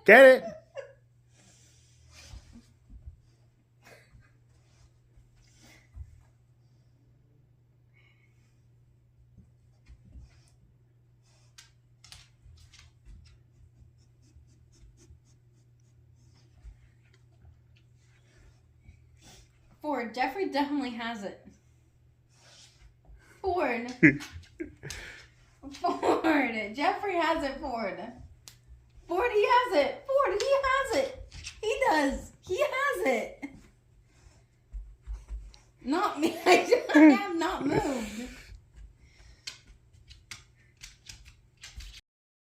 Get it? Ford. Jeffrey definitely has it. Ford. Ford. Jeffrey has it, Ford. Ford, he has it. Ford, he has it. He does. He has it. Not me. I have not moved.